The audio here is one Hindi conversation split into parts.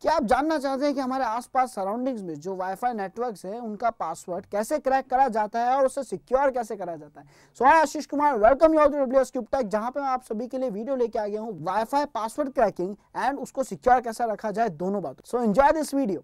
क्या आप जानना चाहते हैं कि हमारे आसपास सराउंडिंग्स में जो वाईफाई नेटवर्क्स हैं उनका पासवर्ड कैसे क्रैक करा जाता है और उसे सिक्योर कैसे करा जाता है? So I Ashish Kumar, welcome you all to WS cube tech, जहां पे मैं आप सभी के लिए वीडियो लेके आ गया हूं वाईफाई पासवर्ड क्रैकिंग एंड उसको सिक्योर कैसे रखा जाए, दोनों बातों। So enjoy this video.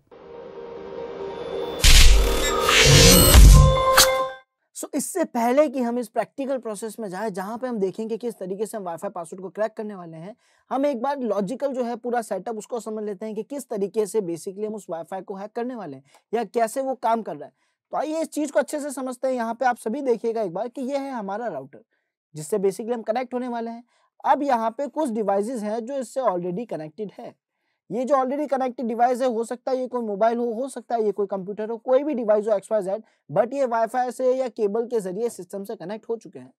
इससे पहले कि हम इस प्रैक्टिकल प्रोसेस में जाए जहां पे हम देखेंगे किस तरीके से हम वाईफाई पासवर्ड को क्रैक करने वाले हैं, हम एक बार लॉजिकल जो है पूरा सेटअप उसको समझ लेते हैं कि किस तरीके से बेसिकली हम उस वाईफाई को हैक करने वाले हैं या कैसे वो काम कर रहा है। तो आइए इस चीज को अच्छे से समझते हैं। यहाँ पे आप सभी देखिएगा एक बार कि ये है हमारा राउटर जिससे बेसिकली हम कनेक्ट होने वाले हैं। अब यहाँ पे कुछ डिवाइसेस हैं जो इससे ऑलरेडी कनेक्टेड है। ये जो ऑलरेडी कनेक्टेड डिवाइस है, हो सकता है ये कोई मोबाइल हो सकता है ये कोई कंप्यूटर हो, कोई भी डिवाइस हो XYZ, बट ये वाईफाई से या केबल के जरिए सिस्टम से कनेक्ट हो चुके हैं।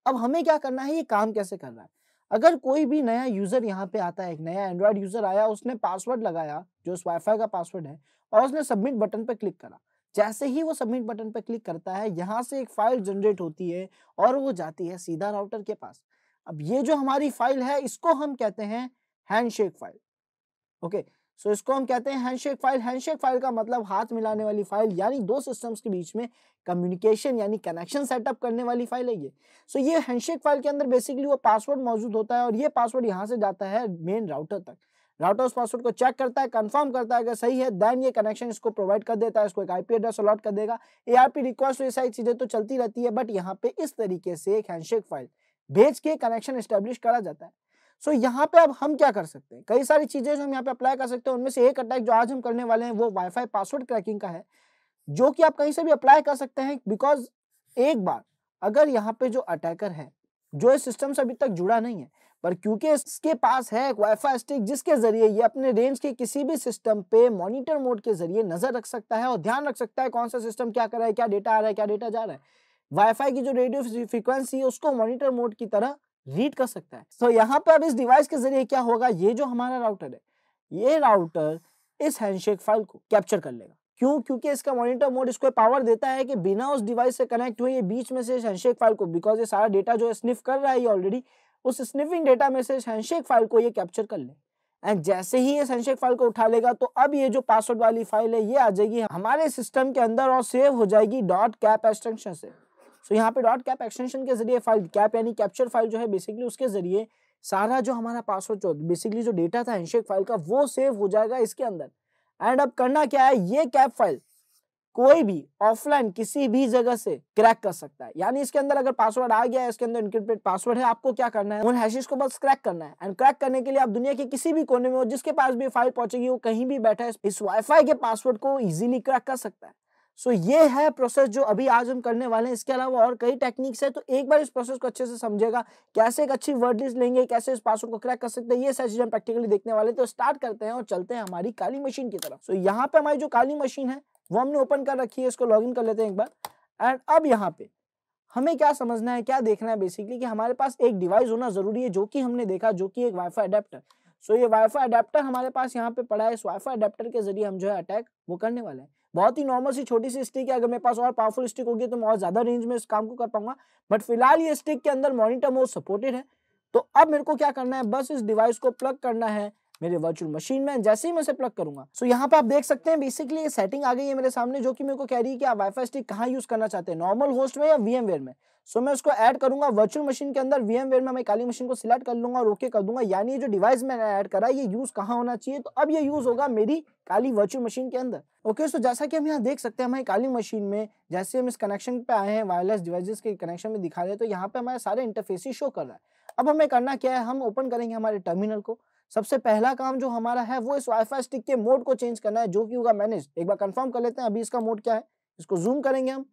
अब हमें क्या करना है, ये काम कैसे कर रहा है। अगर कोई भी नया यूजर यहाँ पे आता है, एक नया एंड्रॉइड यूजर आया, उसने पासवर्ड लगाया जो उस वाईफाई का पासवर्ड है और उसने सबमिट बटन पर क्लिक करा। जैसे ही वो सबमिट बटन पर क्लिक करता है, यहाँ से एक फाइल जनरेट होती है और वो जाती है सीधा राउटर के पास। अब ये जो हमारी फाइल है इसको हम कहते हैं हैंडशेक फाइल। ओके, सो इसको हम कहते हैं हैंडशेक फाइल। हैंडशेक फाइल का मतलब हाथ मिलाने वाली फाइल, यानी दो सिस्टम्स के बीच में कम्युनिकेशन यानी कनेक्शन सेटअप करने वाली फाइल है ये। सो ये हैंडशेक फाइल के अंदर बेसिकली वो पासवर्ड मौजूद होता है और ये पासवर्ड यहाँ से जाता है मेन राउटर तक। राउटर उस पासवर्ड को चेक करता है, कंफर्म करता है अगर सही है, देन ये कनेक्शन इसको प्रोवाइड कर देता है, इसको एक आईपी एड्रेस अलॉट कर देगा। ARP रिक्वेस्ट, ये सारी चीजें तो चलती रहती है, बट यहाँ पे इस तरीके से एक हैंडशेक फाइल भेज के कनेक्शन एस्टेब्लिश करा जाता है। सो यहाँ पे अब हम क्या कर सकते हैं, कई सारी चीजें जो हम यहाँ पे अप्लाई कर सकते हैं। उनमें से एक अटैक जो आज हम करने वाले हैं वो वाईफाई पासवर्ड क्रैकिंग का है, जो कि आप कहीं से भी अप्लाई कर सकते हैं। बिकॉज एक बार अगर यहाँ पे जो अटैकर है जो इस सिस्टम से अभी तक जुड़ा नहीं है, पर क्योंकि इसके पास है एक वाईफाई स्टिक जिसके जरिए ये अपने रेंज के किसी भी सिस्टम पे मॉनिटर मोड के जरिए नजर रख सकता है और ध्यान रख सकता है कौन सा सिस्टम क्या कर रहा है, क्या डेटा आ रहा है, क्या डेटा जा रहा है। वाईफाई की जो रेडियो फ्रीक्वेंसी है उसको मॉनिटर मोड की तरह रीड कर सकता है। तो यहाँ पे अब इस डिवाइस के जरिए क्या होगा, ये जो हमारा राउटर है, ये राउटर इस हैंडशेक फाइल को कैप्चर कर लेगा। क्यों? क्योंकि इसका मॉनिटर मोड इसको पावर देता है कि बिना उस डिवाइस से कनेक्ट हुए ये बीच में से इस हैंडशेक फाइल को, बिकॉज ये सारा डेटा जो है स्निफ कर रहा है ये ऑलरेडी, उस स्निफिंग डेटा में से इस हैंडशेक फाइल को ये कैप्चर कर ले। एंड जैसे ही इस हैंडशेक फाइल को उठा लेगा तो अब ये जो पासवर्ड वाली फाइल है ये आ जाएगी हमारे सिस्टम के अंदर और सेव हो जाएगी .cap एक्सटेंशन से। सो यहाँ पे .cap एक्सटेंशन के जरिए फाइल कैप यानी कैप्चर फाइल जो है बेसिकली उसके जरिए सारा जो हमारा पासवर्ड जो बेसिकली जो डेटा था हैंडशेक फाइल का वो सेव हो जाएगा इसके अंदर। एंड अब करना क्या है, ये कैप फाइल कोई भी ऑफलाइन किसी भी जगह से क्रैक कर सकता है। यानी इसके अंदर अगर पासवर्ड आ गया है, इसके अंदर इनक्रिप्टेड पासवर्ड है, आपको क्या करना है, उन हैशेस को बस क्रैक करना है। एंड क्रैक करने के लिए आप दुनिया के किसी भी कोने में हो, जिसके पास भी फाइल पहुंचेगी वो कहीं भी बैठा है इस वाईफाई के पासवर्ड को इजीली क्रैक कर सकता है। सो ये है प्रोसेस जो अभी आज हम करने वाले हैं। इसके अलावा और कई टेक्निक्स है, तो एक बार इस प्रोसेस को अच्छे से समझेगा, कैसे एक अच्छी वर्ड लिस्ट लेंगे, कैसे इस पासवर्ड को क्रैक कर सकते हैं, ये सारी चीजें हम प्रैक्टिकली देखने वाले। तो स्टार्ट करते हैं और चलते हैं हमारी काली मशीन की तरफ। सो यहाँ पे हमारी जो काली मशीन है वो हमने ओपन कर रखी है, इसको लॉगिन कर लेते हैं एक बार। एंड अब यहाँ पे हमें क्या समझना है, क्या देखना है बेसिकली कि हमारे पास एक डिवाइस होना जरूरी है जो कि हमने देखा, जो कि एक वाईफाई अडेप्टर। सो ये वाईफाई अडेप्टर हमारे पास यहाँ पे पड़ा है। इस वाईफाई अडेप्टर के जरिए हम जो है अटैक वो करने वाले हैं। बहुत ही नॉर्मल सी छोटी सी स्टिक है, अगर मेरे पास और पावरफुल स्टिक होगी तो मैं और ज्यादा रेंज में इस काम को कर पाऊंगा, बट फिलहाल ये स्टिक के अंदर मॉनिटर मोड सपोर्टेड है। तो अब मेरे को क्या करना है, बस इस डिवाइस को प्लग करना है मेरे वर्चुअल मशीन में। जैसे ही मैं इसे प्लग करूंगा, सो यहाँ पे आप देख सकते हैं बेसिकली ये सेटिंग आ गई है मेरे सामने, जो कि मेरे को कह रही है कि आप वाईफाई स्टिक कहाँ यूज करना चाहते हैं, नॉर्मल होस्ट में या VMware में। सो मैं उसको ऐड करूंगा वर्चुअल मशीन के अंदर। VMware में मैं काली मशीन को सिलेक्ट कर लूंगा और ओके कर दूंगा। यानी ये जो डिवाइस मैंने ऐड करा ये यूज कहाँ होना चाहिए, तो अब ये यूज होगा मेरी काली वर्चुअल मशीन के अंदर। ओके, सो जैसा कि हम यहाँ देख सकते हैं हमारी काली मशीन में जैसे हम इस कनेक्शन पे आए हैं, वायरलेस डिवाइसेस के कनेक्शन में दिखा रहे हैं, तो यहाँ पे हमारे सारे इंटरफेस शो कर रहा है। अब हमें करना क्या है, हम ओपन करेंगे हमारे टर्मिनल को। सबसे पहला काम जो हमारा है वो इस वाईफाई स्टिक के मोड को चेंज करना है, जो कि होगा मैनेज। एक बार कंफर्म कर लेते हैं अभी इसका मोड क्या है, इसको जूम करेंगे, हम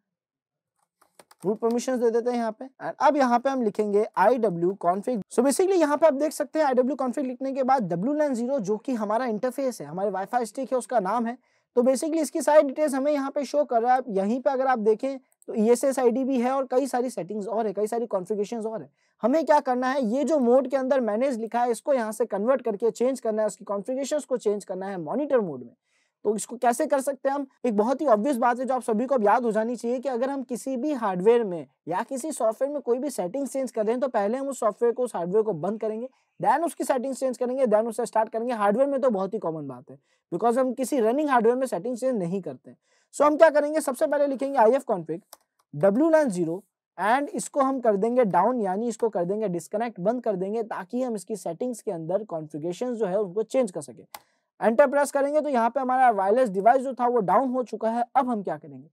रूट परमिशंस दे देते हैं यहाँ पे। एंड अब यहाँ पे हम लिखेंगे iw-config। सो बेसिकली यहाँ पे आप देख सकते हैं iw-config लिखने के बाद WLAN 0 जो कि हमारा इंटरफेस है, हमारे वाईफाई स्टिक है, उसका नाम है। तो बेसिकली इसकी सारी डिटेल्स हमें यहाँ पे शो कर रहा है। यहीं पे अगर आप देखें तो ESS ID भी है और कई सारी सेटिंग्स और है, कई सारी कॉन्फ़िगरेशंस और है। हमें क्या करना है, ये जो मोड के अंदर मैनेज लिखा है इसको यहाँ से कन्वर्ट करके चेंज करना है, उसकी कॉन्फ़िगरेशंस को चेंज करना है मॉनिटर मोड में। तो इसको कैसे कर सकते हैं हम? एक बहुत ही ऑब्वियस बात है जो आप सभी को अब याद हो जानी चाहिए कि अगर हम किसी भी हार्डवेयर में या किसी सॉफ्टवेयर में कोई भी सेटिंग्स चेंज कर रहे हैं तो पहले हम उस सॉफ्टवेयर को, उस हार्डवेयर को बंद करेंगे, देन उसकी सेटिंग्स चेंज करेंगे, देन उसे स्टार्ट करेंगे। हार्डवेयर में तो बहुत ही कॉमन बात है, बिकॉज हम किसी रनिंग हार्डवेयर में सेटिंग्स चेंज नहीं करते। सो हम क्या करेंगे, सबसे पहले लिखेंगे ifconfig wlan 0 एंड इसको हम कर देंगे डाउन, यानी इसको कर देंगे डिस्कनेक्ट, बंद कर देंगे, ताकि हम इसकी सेटिंग्स के अंदर कॉन्फ़िगरेशंस जो है उनको चेंज कर सके। एंटर प्रेस करेंगे तो यहाँ पे हमारा वायरलेस डिवाइस जो था वो डाउन हो चुका है। अब हम क्या करेंगे,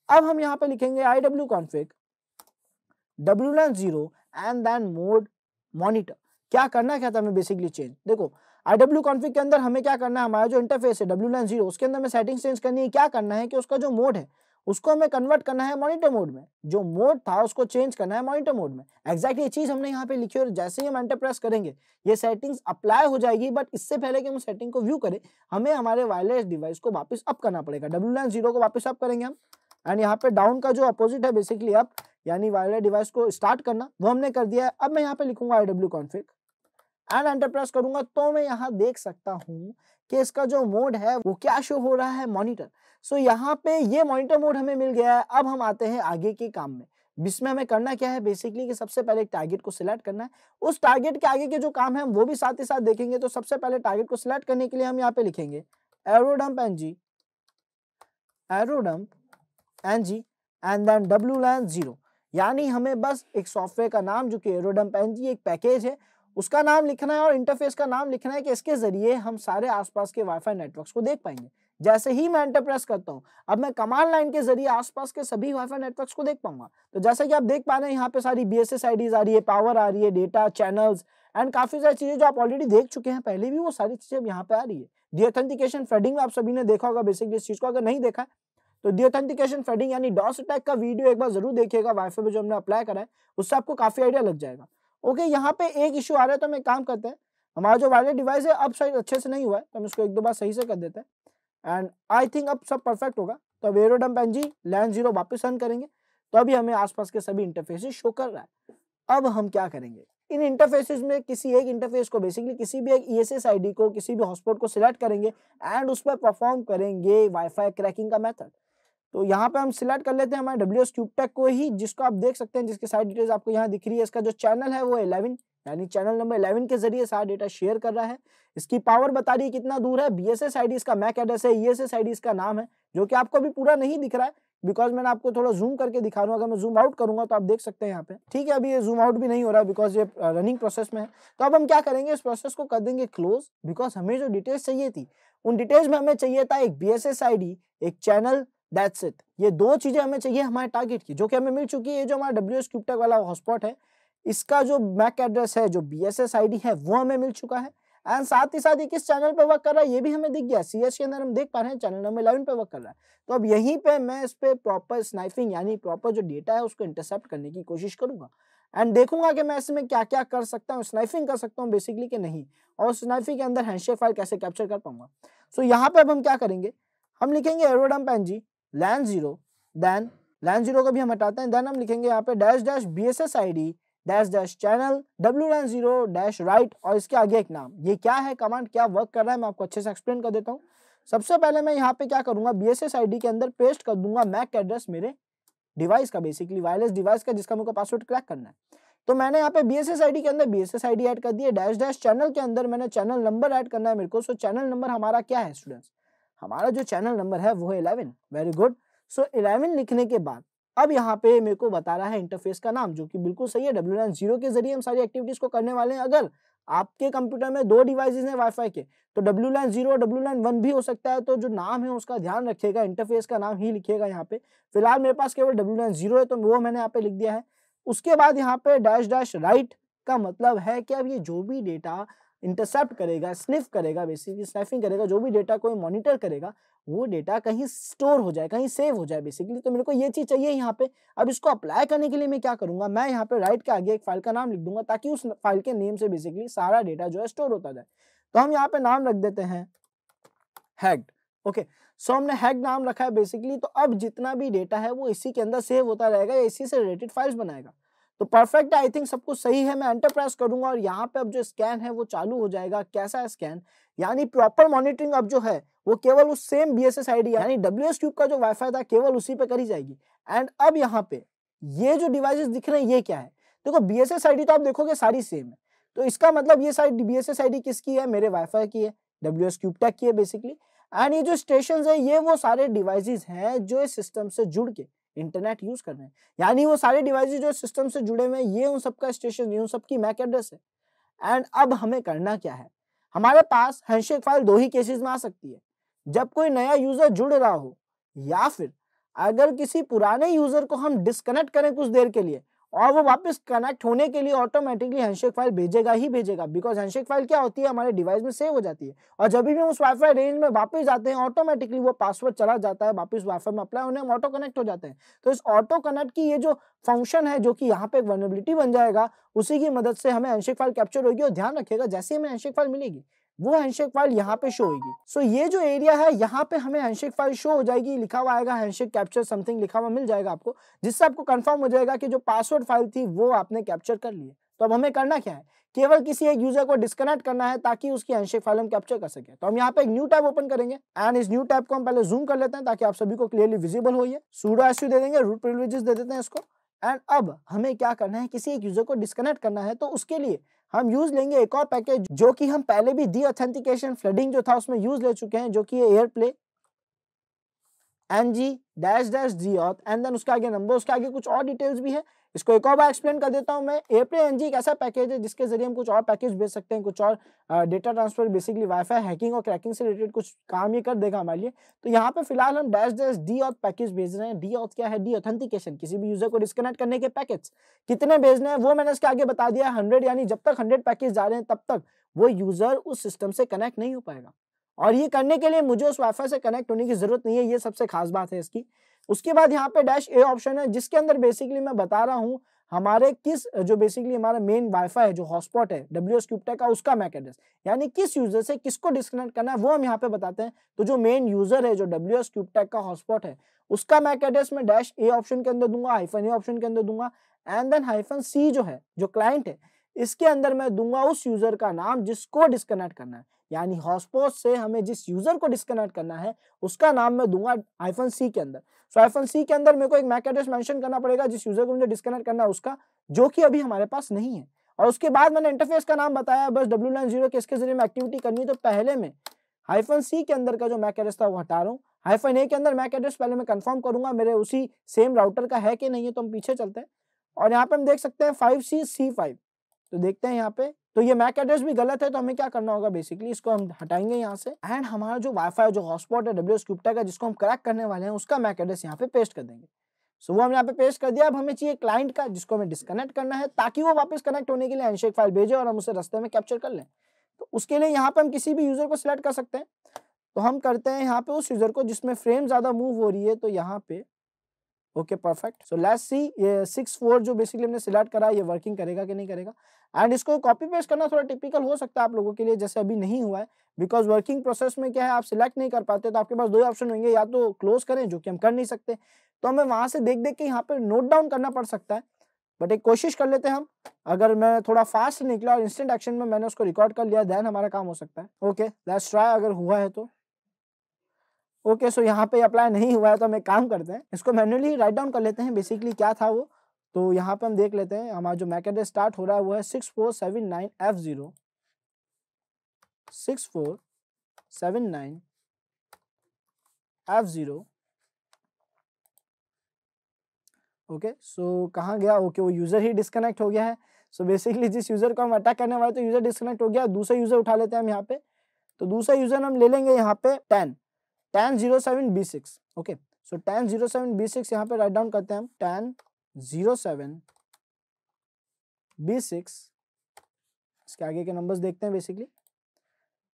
अब हम यहाँ पे लिखेंगे iwconfig wlan 0 and then mode monitor. क्या करना क्या था हमें बेसिकली चेंज, देखो iwconfig के अंदर हमें क्या करना है, हमारा जो इंटरफेस है wlan 0 उसके अंदर हमें सेटिंग्स चेंज करनी है। क्या करना है कि उसका जो मोड है उसको हमें कन्वर्ट करना है मॉनिटर मोड में, जो मोड था उसको चेंज करना है मॉनिटर मोड में। एग्जैक्टली ये चीज हमने यहाँ पे लिखी और जैसे ही हम एंटर प्रेस करेंगे ये सेटिंग्स अप्लाई हो जाएगी। बट इससे पहले कि हम सेटिंग को व्यू करें हमें हमारे वायरलेस डिवाइस को वापस अप करना पड़ेगा। wlan 0 को वापस अप करेंगे हम, एंड यहाँ पे डाउन का जो अपोजिट है बेसिकली अप, यानी वायरलेस डिवाइस को स्टार्ट करना, वो हमने कर दिया है। अब मैं यहाँ पे लिखूंगा iwconfig एंड एंटर प्रेस करूंगा तो मैं यहाँ देख सकता हूँ कि इसका जो मोड है वो क्या शो हो रहा है, मॉनिटर। सो यहाँ पे ये मॉनिटर मोड हमें मिल गया है। अब हम आते हैं आगे के काम में, जिसमें हमें करना क्या है बेसिकली कि सबसे पहले टारगेट को सिलेक्ट करना है। उस टारगेट के आगे के जो काम है हम वो भी साथ ही साथ देखेंगे। तो सबसे पहले टारगेट को सिलेक्ट करने के लिए हम यहाँ पे लिखेंगे aerodump ng and then wlan 0, यानी हमें बस एक सॉफ्टवेयर का नाम जो कि aerodump ng एक पैकेज है उसका नाम लिखना है और इंटरफेस का नाम लिखना है कि इसके जरिए हम सारे आसपास के वाईफाई नेटवर्क्स को देख पाएंगे। जैसे ही मैं एंटर प्रेस करता हूं अब मैं कमांड लाइन के जरिए आसपास के सभी वाईफाई नेटवर्क्स को देख पाऊंगा। तो जैसा कि आप देख पा रहे हैं यहाँ पे सारी BSS आईडीज आ रही है, पावर आ रही है, डेटा, चैनल्स एंड काफी सारी चीजें जो आप ऑलरेडी देख चुके हैं पहले भी, वो सारी चीजें अब यहाँ पे आ रही है। डीऑथेंटिकेशन थ्रेडिंग में आप सभी ने देखा होगा बेसिकली इस चीज को, अगर नहीं देखा है तो डीऑथेंटिकेशन थ्रेडिंग यानी डॉस अटैक का वीडियो एक बार जरूर देखिएगा वाईफाई पे जो हमने अप्लाई करा है, उससे आपको काफी आइडिया लग जाएगा। ओके, यहाँ पे एक इश्यू आ रहा है तो हम एक काम करते हैं, हमारा जो वायरलेस डिवाइस है अब शायद अच्छे से नहीं हुआ है तो हम इसको एक दो बार सही से कर देते हैं एंड आई थिंक अब सब परफेक्ट होगा। तो अब aerodump ng LAN 0 वापस ऑन करेंगे तो अभी हमें आसपास के सभी इंटरफेसेस शो कर रहा है। अब हम क्या करेंगे, इन इंटरफेसेस में किसी एक इंटरफेस को बेसिकली किसी भी एक ESS ID को, किसी भी हॉटस्पॉट को सिलेक्ट करेंगे एंड उस पर परफॉर्म करेंगे वाईफाई क्रैकिंग का मेथड। तो यहाँ पे हम सिलेक्ट कर लेते हैं हमारे WSCubeTech को ही, जिसको आप देख सकते हैं, जिसकी सारी डिटेल्स आपको यहाँ दिख रही है। इसका जो चैनल है वो 11 यानी चैनल नंबर 11 के जरिए सारा डेटा शेयर कर रहा है। इसकी पावर बता रही है कितना दूर है, BSS ID इसका मैक एड्रेस है, ESS ID इसका नाम है, जो कि आपको अभी पूरा नहीं दिख रहा है बिकॉज मैंने आपको थोड़ा जूम करके दिखा रहा हूँ। अगर मैं जूम आउट करूंगा तो आप देख सकते हैं यहाँ पे, ठीक है। अभी ये जूम आउट भी नहीं हो रहा है बिकॉज ये रनिंग प्रोसेस में है। तो अब हम क्या करेंगे, इस प्रोसेस को कर देंगे क्लोज, बिकॉज हमें जो डिटेल्स चाहिए थी उन डिटेल्स में हमें चाहिए था एक BSS ID, एक चैनल, दैट्स इट। ये दो चीजें हमें चाहिए हमारे टारगेट की, जो कि हमें मिल चुकी है। ये जो हमारा WSCubeTech वाला हॉटस्पॉट है इसका जो मैक एड्रेस है, जो BSS ID है वो हमें मिल चुका है एंड साथ ही साथ ये किस चैनल पे वर्क कर रहा है ये भी हमें दिख गया। CS के अंदर हम देख पा रहे हैं चैनल नंबर 11 पे वर्क कर रहा है। तो अब यहीं पे मैं इस पे प्रॉपर स्नाइपिंग यानी प्रॉपर जो डेटा है उसको इंटरसेप्ट करने की कोशिश करूंगा एंड देखूंगा कि मैं इसमें क्या क्या कर सकता हूँ, स्नाइपिंग कर सकता हूँ बेसिकली कि नहीं, और स्नाइपिंग के अंदर हैंडशेक फाइल कैसे कैप्चर कर पाऊंगा। सो यहाँ पे अब हम क्या करेंगे, हम लिखेंगे aerodump ng LAN 0, then LAN 0 को भी हम हटाते हैं, देन हम लिखेंगे यहाँ पे -BSS ID -channel wlan 0 -right और इसके आगे एक नाम। ये क्या है कमांड, क्या वर्क कर रहा है, मैं आपको अच्छे से एक्सप्लेन कर देता हूँ। सबसे पहले मैं यहाँ पे क्या करूंगा, BSS ID के अंदर पेस्ट कर दूंगा मैक एड्रेस मेरे डिवाइस का, बेसिकली वायरलेस डिवाइस का, जिसका मेरे को पासवर्ड क्रैक करना है। तो मैंने यहाँ पे BSS ID के अंदर BSS ID ऐड कर दिया, डैश चैनल के अंदर मैंने चैनल नंबर ऐड करना है मेरे को। सो चैनल नंबर हमारा क्या है स्टूडेंट्स, हमारा जो चैनल नंबर है वो है 11। Very good. सो 11 लिखने के बाद अब यहाँ पे मेरे को बता रहा है इंटरफेस का नाम, जो कि बिल्कुल सही है। wlan 0 के जरिए हम सारी एक्टिविटीज को करने वाले हैं। अगर आपके कंप्यूटर में दो डिवाइसेस हैं वाईफाई के तो wlan 0 wlan 1 भी हो सकता है। तो जो नाम है उसका ध्यान रखिएगा, इंटरफेस का नाम ही लिखिएगा यहाँ पे। फिलहाल मेरे पास केवल wlan 0 है तो वो मैंने यहाँ पे लिख दिया है। उसके बाद यहाँ पे -राइट का मतलब है कि अब ये जो भी डेटा इंटरसेप्ट करेगा, स्निफ करेगा, बेसिकली स्नैफिंग करेगा, जो भी डेटा कोई मॉनिटर करेगा वो डेटा कहीं स्टोर हो जाए, कहीं सेव हो जाए बेसिकली। तो मेरे को ये चीज चाहिए यहाँ पे। अब इसको अप्लाई करने के लिए मैं क्या करूंगा, मैं यहाँ पे राइट के आगे एक फाइल का नाम लिख दूंगा ताकि उस फाइल के नेम से बेसिकली सारा डेटा जो है स्टोर होता जाए। तो हम यहाँ पे नाम रख देते हैं हैग्ड। ओके, सो हमने हैग्ड नाम रखा है बेसिकली। तो अब जितना भी डेटा है वो इसी के अंदर सेव होता रहेगा या इसी से रिलेटेड फाइल्स बनाएगा। तो परफेक्ट आई थिंक सब कुछ सही है। मैं एंटर प्रेस करूंगा और यहाँ पे अब जो स्कैन है वो चालू हो जाएगा। कैसा स्कैन, यानी प्रॉपर मॉनिटरिंग अब जो है वो केवल उस सेम BSS आईडी यानी WS क्यूब का जो वाईफाई था केवल उसी पे करी जाएगी। एंड अब यहाँ पे ये जो डिवाइसेस दिख रहे हैं ये क्या है, देखो BSS आईडी तो आप देखोगे सारी सेम है, तो इसका मतलब ये सारी BSS आईडी किसकी है, मेरे वाईफाई की है, WS क्यूब टेक की है बेसिकली। एंड ये जो स्टेशन है ये वो सारे डिवाइसेस हैं जो इस सिस्टम से जुड़ के इंटरनेट यूज कर रहे हैं, यानी वो सारे डिवाइसेस जो सिस्टम से जुड़े हुए हैं ये उन सबका स्टेशन, ये उन सबकी मैक एड्रेस है। एंड अब हमें करना क्या है, हमारे पास हैंडशेक फाइल दो ही केसेस में आ सकती है, जब कोई नया यूजर जुड़ रहा हो या फिर अगर किसी पुराने यूजर को हम डिस्कनेक्ट करें कुछ देर के लिए और वो वापस कनेक्ट होने के लिए ऑटोमेटिकली हैंडशेक फाइल भेजेगा ही भेजेगा, बिकॉज हैंडशेक फाइल क्या होती है हमारे डिवाइस में सेव हो जाती है और जब भी हम उस वाईफाई रेंज में वापस जाते हैं ऑटोमेटिकली वो पासवर्ड चला जाता है, वापस वाईफाई में अप्लाई होने हम ऑटो कनेक्ट हो जाते हैं। तो इस ऑटो कनेक्ट की ये जो फंक्शन है जो कि यहाँ पे एक वल्नरेबिलिटी बन जाएगा, उसी की मदद से हमें हैंडशेक फाइल कैप्चर होगी और ध्यान रखिएगा जैसे ही हमें हैंडशेक फाइल मिलेगी वो हैंडशेक फाइल यहाँ पे शो होगी। सो ये जो एरिया है यहाँ पे हमें हैंडशेक फाइल शो हो जाएगी, लिखा हुआ आएगा हैंडशेक कैप्चर समथिंग लिखा हुआ मिल जाएगा आपको, जिससे आपको कंफर्म हो जाएगा कि जो पासवर्ड फाइल थी वो आपने कैप्चर कर ली है। तो अब हमें करना क्या है, केवल किसी एक यूजर को डिस्कनेक्ट करना है ताकि उसकी हैंडशेक फाइल हम कैप्चर कर सके। तो हम यहाँ पे एक न्यू टैब ओपन करेंगे एंड इस न्यू टैब को हम पहले जूम कर लेते हैं ताकि आप सभी को क्लियरली विजिबल हो। ये sudo su दे देंगे, रूट प्रिविलेजेस दे देते हैं इसको। एंड अब हमें क्या करना है, किसी एक यूजर को डिस्कनेक्ट करना है, तो उसके लिए हम यूज लेंगे एक और पैकेज जो कि हम पहले भी डी ऑथेंटिकेशन फ्लडिंग जो था उसमें यूज ले चुके हैं, जो कि ये एयरप्ले ng-g एंड देन उसके आगे नंबर, उसके आगे कुछ और डिटेल्स भी है। इसको एक और बार एक्सप्लेन कर देता हूं मैं। एयरप्ले ng एक ऐसा पैकेज है जिसके जरिए हम कुछ और पैकेज भेज सकते हैं, कुछ और data transfer, basically wifi hacking और क्रैकिंग से रिलेटेड कुछ काम ये कर देगा हमारे लिए। तो यहाँ पे फिलहाल हम -d पैकेज भेज रहे हैं। डी ऑथ क्या है, डी ऑथेंटिकेशन, किसी भी यूजर को डिस्कनेक्ट करने के पैकेज कितने भेजने हैं वो मैंने इसके आगे बता दिया है, 100, यानी जब तक 100 पैकेज जा रहे हैं तब तक वो यूजर उस सिस्टम से कनेक्ट नहीं हो पाएगा। और ये करने के लिए मुझे उस वाईफाई से कनेक्ट होने की जरूरत नहीं है, ये सबसे खास बात है इसकी। उसके बाद यहाँ पे -a ऑप्शन है जिसके अंदर बेसिकली मैं बता रहा हूँ हमारे किस, जो बेसिकली हमारा मेन वाईफाई है जो हॉटस्पॉट है WS क्यूब टेक का, उसका मैक एड्रेस, यानी किस यूजर से किसको डिस्कनेक्ट करना है वो हम यहाँ पे बताते हैं। तो जो मेन यूजर है जो WS क्यूब टेक का हॉटस्पॉट है उसका मैक एड्रेस मैं -a ऑप्शन के अंदर दूंगा, -a ऑप्शन के अंदर दूंगा एंड देन -c जो है जो क्लाइंट है इसके अंदर मैं दूंगा उस यूजर का नाम जिसको डिस्कनेक्ट करना है, यानी हॉटस्पॉट से हमें जिस यूजर को डिस्कनेक्ट करना है उसका नाम मैं दूंगा -c के अंदर। सो -c के अंदर मेरे को एक मैक एड्रेस मेंशन करना पड़ेगा जिस यूजर को मुझे डिस्कनेक्ट करना है उसका, जो कि अभी हमारे पास नहीं है। और उसके बाद मैंने इंटरफेस का नाम बताया, बस W9 0 के इसके जरिए में एक्टिविटी करनी है। तो पहले में -c के अंदर का जो मैक एड्रेस था वो हटा रहा हूँ, -a के अंदर मैक एड्रेस पहले मैं कंफर्म करूंगा मेरे उसी सेम राउटर का है कि नहीं है। तो हम पीछे चलते हैं और यहाँ पे हम देख सकते हैं 5C5, तो देखते हैं यहाँ पे, तो ये मैक एड्रेस भी गलत है। तो हमें क्या करना होगा, बेसिकली इसको हम हटाएंगे यहाँ से एंड हमारा जो वाईफाई जो हॉटस्पॉट है WS क्यूब टेक का जिसको हम क्रैक करने वाले हैं उसका मैक एड्रेस यहाँ पे पेस्ट कर देंगे। सो वो हम यहाँ पे पेस्ट कर दिया। अब हमें चाहिए क्लाइंट का जिसको हमें डिस्कनेक्ट करना है ताकि वो वापस कनेक्ट होने के लिए हैंडशेक फाइल भेजे और हम उसे रास्ते में कैप्चर कर लें। तो उसके लिए यहाँ पे हम किसी भी यूजर को सिलेक्ट कर सकते हैं। तो हम करते हैं यहाँ पे उस यूजर को जिसमें फ्रेम ज्यादा मूव हो रही है, तो यहाँ पे okay perfect. So let's see ये 64 जो बेसिकली हमने सिलेक्ट करा ये वर्किंग करेगा कि नहीं करेगा। एंड इसको कॉपी पेस्ट करना थोड़ा टिपिकल हो सकता है आप लोगों के लिए, जैसे अभी नहीं हुआ है, बिकॉज वर्किंग प्रोसेस में क्या है आप सिलेक्ट नहीं कर पाते, तो आपके पास दो ही ऑप्शन होंगे, या तो क्लोज करें जो कि हम कर नहीं सकते, तो हमें वहां से देख देख के यहाँ पे नोट डाउन करना पड़ सकता है। बट एक कोशिश कर लेते हैं हम, अगर मैं थोड़ा फास्ट निकला और इंस्टेंट एक्शन में मैंने उसको रिकॉर्ड कर लिया देन हमारा काम हो सकता है। ओके लेट्स ट्राई, अगर हुआ है तो ओके। सो यहाँ पे अप्लाई नहीं हुआ है तो हम एक काम करते हैं, इसको मैन्युअली राइट डाउन कर लेते हैं बेसिकली क्या था वो। तो यहाँ पे हम देख लेते हैं हमारा जो मैक एड्रेस स्टार्ट हो रहा है वो है 6479F0 6479F0। ओके सो कहाँ गया, ओके वो यूजर ही डिस्कनेक्ट हो गया है। सो बेसिकली जिस यूजर को हम अटैक करने वाले तो यूजर डिस्कनेक्ट हो गया। दूसरा यूजर उठा लेते हैं हम यहाँ पे, तो दूसरा यूजर हम ले लेंगे यहाँ पे 1007B6। ओके सो 1007B6 यहाँ पे राइट डाउन करते हैं हम, 1007B6, इसके आगे के नंबर्स देखते हैं basically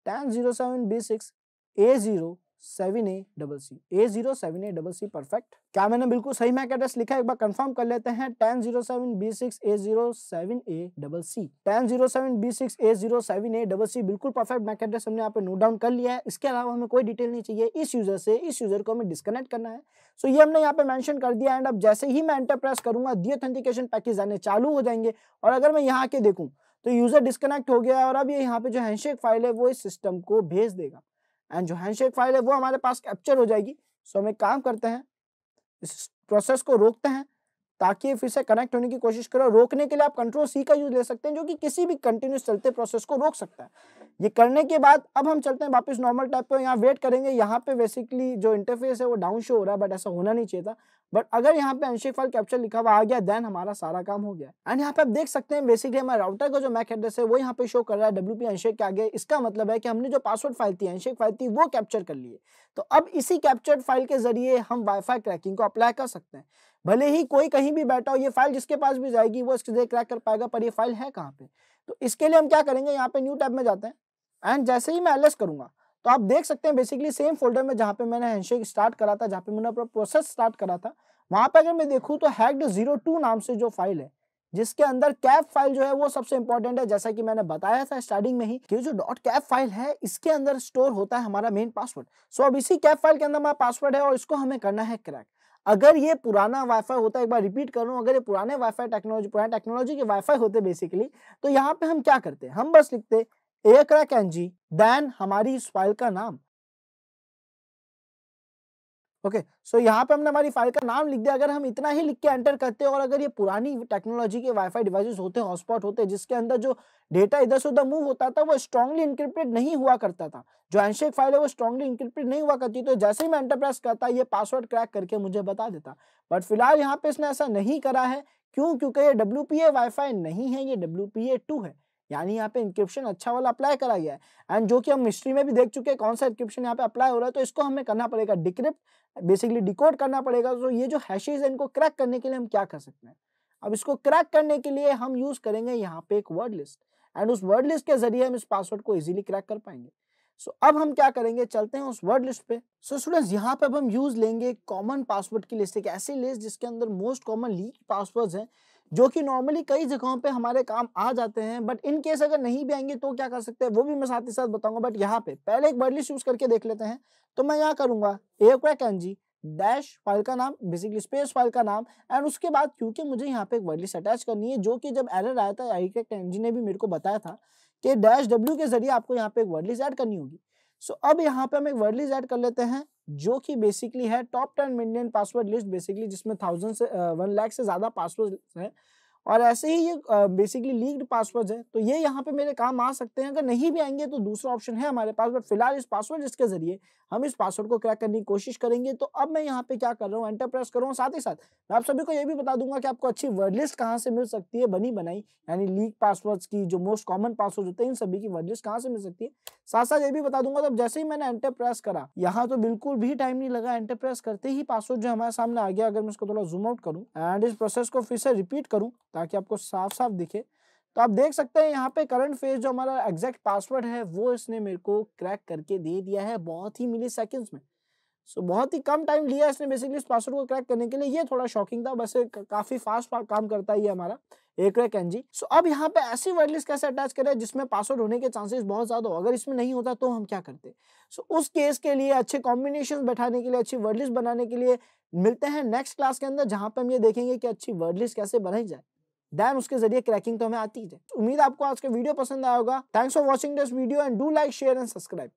1007B6 A0 A07AC, A07AC, perfect. क्या मैंने बिल्कुल सही मैक एड्रेस लिखा है? एक बार कंफर्म कर लेते हैं। 1007B6A07AC, 1007B6A07AC, बिल्कुल परफेक्ट मैक एड्रेस हमने यहाँ पे नोट डाउन कर लिया है। इसके अलावा हमें कोई डिटेल नहीं चाहिए इस यूजर से, इस यूजर को हमें डिस्कनेक्ट करना है। सो ये हमने यहाँ पे मेंशन कर दिया। एंड अब जैसे ही मैं एंटर प्रेस करूंगा, दी ऑथेंटिकेशन पैकेज आने चालू हो जाएंगे। और अगर मैं यहाँ के देखूं तो यूजर डिस्कनेक्ट हो गया है और अब ये यहाँ पे जो हैंडशेक फाइल है वो इस सिस्टम को भेज देगा। एंड जो हैंडशेक फाइल है वो हमारे पास कैप्चर हो जाएगी। सो हम एक काम करते हैं, इस प्रोसेस को रोकते हैं ताकि ये फिर से कनेक्ट होने की कोशिश करो। रोकने के लिए आप कंट्रोल सी का यूज ले सकते हैं, जो कि किसी भी कंटिन्यूस चलते प्रोसेस को रोक सकता है। ये करने के बाद अब हम चलते हैं वापस नॉर्मल टैब पे। यहाँ वेट करेंगे। यहाँ पे बेसिकली जो इंटरफेस है वो डाउन शो हो रहा है, बट ऐसा होना नहीं चाहिए था। बट अगर यहाँ पे हैंडशेक फाइल कैप्चर लिखा हुआ आ गया, देन हमारा सारा काम हो गया। एंड यहाँ पे आप देख सकते हैं बेसिकली हमारे राउटर का जो मैक एड्रेस है वो यहाँ पे शो कर रहा है WP हैंडशेक के आगे। इसका मतलब है कि हमने जो पासवर्ड फाइल थी, हैंडशेक फाइल थी, वो कैप्चर कर ली है। तो अब इसी कैप्चर्ड फाइल के जरिए हम वाईफाई क्रैकिंग को अप्लाई कर सकते हैं। भले ही कोई कहीं भी बैठा हो, ये फाइल जिसके पास भी जाएगी वो इसके जरिए क्रैक कर पाएगा, पर ये फाइल है कहाँ पे? तो इसके लिए हम क्या करेंगे, यहाँ पे न्यू टैब में जाते हैं। एंड जैसे ही मैं ls करूंगा तो आप देख सकते हैं बेसिकली सेम फोल्डर में जहाँ पे मैंने हैंडशेक स्टार्ट करा था, जहाँ पे मैंने अपना प्रोसेस स्टार्ट करा था, वहां पे अगर मैं देखूं तो hacked02 नाम से जो फाइल है, जिसके अंदर कैप फाइल जो है वो सबसे इंपॉर्टेंट है। जैसा कि मैंने बताया था स्टार्टिंग में ही कि जो .cap फाइल है इसके अंदर स्टोर होता है हमारा मेन पासवर्ड। सो अब इसी कैप फाइल के अंदर हमारा पासवर्ड है और इसको हमें करना है क्रैक। अगर ये पुराना वाईफाई होता, एक बार रिपीट कर रहा हूं, अगर ये पुराने वाईफाई टेक्नोलॉजी, पुराने टेक्नोलॉजी के वाईफाई होते बेसिकली, तो यहाँ पे हम क्या करते, हम बस लिखते acrackng देन हमारी इस फाइल का नाम। ओके, सो यहाँ पे हमने हमारी फाइल का नाम लिख दिया। अगर हम इतना ही लिख के एंटर करते और अगर ये पुरानी टेक्नोलॉजी के वाईफाई डिवाइसेस होते, हॉटस्पॉट होते, जिसके अंदर जो डेटा इधर से उधर मूव होता था वो स्ट्रांगली इंक्रिप्टेड नहीं हुआ करता था, जो हैंडशेक फाइल है वो स्ट्रांगली इंक्रिप्टेड नहीं हुआ करती, तो जैसे ही मैं एंटर प्रेस करता ये पासवर्ड क्रैक करके मुझे बता देता। बट फिलहाल यहाँ पे इसने ऐसा नहीं करा है। क्यों? क्योंकि ये WPA वाईफाई नहीं है, ये WPA2 है। यानी यहाँ पे इंक्रिप्शन अच्छा वाला अप्लाई करा गया है। एंड जो कि हम हिस्ट्री में भी देख चुके हैं कौन सा इंक्रिप्शन यहाँ पे अप्लाई हो रहा है, तो इसको हमें करना पड़ेगा डिक्रिप्ट, बेसिकली डिकोड करना पड़ेगा। तो ये जो हैशेज है इनको क्रैक करने के लिए हम क्या कर सकते हैं, अब इसको क्रैक करने के लिए हम यूज करेंगे यहाँ पे एक वर्ड लिस्ट। एंड उस वर्ड लिस्ट के जरिए हम इस पासवर्ड को इजीली क्रैक कर पाएंगे। सो अब हम क्या करेंगे, चलते हैं उस वर्ड लिस्ट पे। सो स्टूडेंट्स, यहाँ पे अब हम यूज लेंगे कॉमन पासवर्ड की लिस्ट, एक ऐसी लिस्ट जिसके अंदर मोस्ट कॉमन लीक पासवर्ड्स हैं, जो कि नॉर्मली कई जगहों पे हमारे काम आ जाते हैं। बट इन केस अगर नहीं भी आएंगे तो क्या कर सकते हैं वो भी मैं साथ ही साथ बताऊंगा। बट यहाँ पे पहले एक वर्ड लिस्ट यूज करके देख लेते हैं। तो मैं यहाँ करूंगा acrackng डैश फाइल का नाम, बेसिकली स्पेस फाइल का नाम, एंड उसके बाद क्योंकि मुझे यहाँ पे एक वर्ड लिस्ट अटैच करनी है, जो कि जब एरर आया था acrackng ने भी मेरे को बताया था कि -w के जरिए आपको यहाँ पे एक वर्ड लिस्ट ऐड करनी होगी। सो अब यहाँ पे हम एक वर्ड लिस्ट ऐड कर लेते हैं, जो कि बेसिकली है top 10 million password list, basically जिसमें 1 लाख से ज्यादा पासवर्ड है। और ऐसे ही ये बेसिकली लीक्ड पासवर्ड है, तो ये यहाँ पे मेरे काम आ सकते हैं। अगर नहीं भी आएंगे तो दूसरा ऑप्शन है हमारे पास। बट फिलहाल इस पासवर्ड जिसके जरिए हम इस पासवर्ड को क्रैक करने की कोशिश करेंगे। तो अब मैं यहाँ पे क्या कर रहा हूँ, एंटर प्रेस कर रहा हूँ। साथ ही साथ मैं आप सभी को ये भी बता दूंगा कि आपको अच्छी वर्ड लिस्ट कहाँ से मिल सकती है, बनी बनाई, यानी लीक पासवर्ड्स की, जो मोस्ट कॉमन पासवर्ड होते हैं इन सभी की वर्ड लिस्ट कहाँ से मिल सकती है, साथ साथ ये भी बता दूंगा। तो जैसे ही मैंने एंटर प्रेस करा, यहाँ तो बिल्कुल भी टाइम नहीं लगा, एंटर प्रेस करते ही पासवर्ड जो हमारे सामने आ गया। अगर मैं इसको थोड़ा जूम आउट करूँ एंड इस प्रोसेस को फिर से रिपीट करूँ ताकि आपको साफ साफ दिखे, तो आप देख सकते हैं यहाँ पे करंट फेज जो हमारा एग्जैक्ट पासवर्ड है वो इसने मेरे को क्रैक करके दे दिया है बहुत ही मिली सेकेंड्स में। सो बहुत ही कम टाइम लिया इसने बेसिकली इस पासवर्ड को क्रैक करने के लिए। ये थोड़ा शॉकिंग था, वैसे काफी फास्ट काम करता है ये हमारा acrackng। सो अब यहाँ पे ऐसी वर्ड लिस्ट कैसे अटैच करें जिसमें पासवर्ड होने के चांसेस बहुत ज्यादा हो, अगर इसमें नहीं होता तो हम क्या करते। सो उस केस के लिए अच्छे कॉम्बिनेशन बैठाने के लिए, अच्छी वर्ड लिस्ट बनाने के लिए मिलते हैं नेक्स्ट क्लास के अंदर, जहां पे हम ये देखेंगे कि अच्छी वर्ड लिस्ट कैसे बनाई जाए, देन उसके जरिए क्रैकिंग तो हमें आती है। उम्मीद आपको आज का वीडियो पसंद आया होगा। Thanks for watching this video and do like, share and subscribe.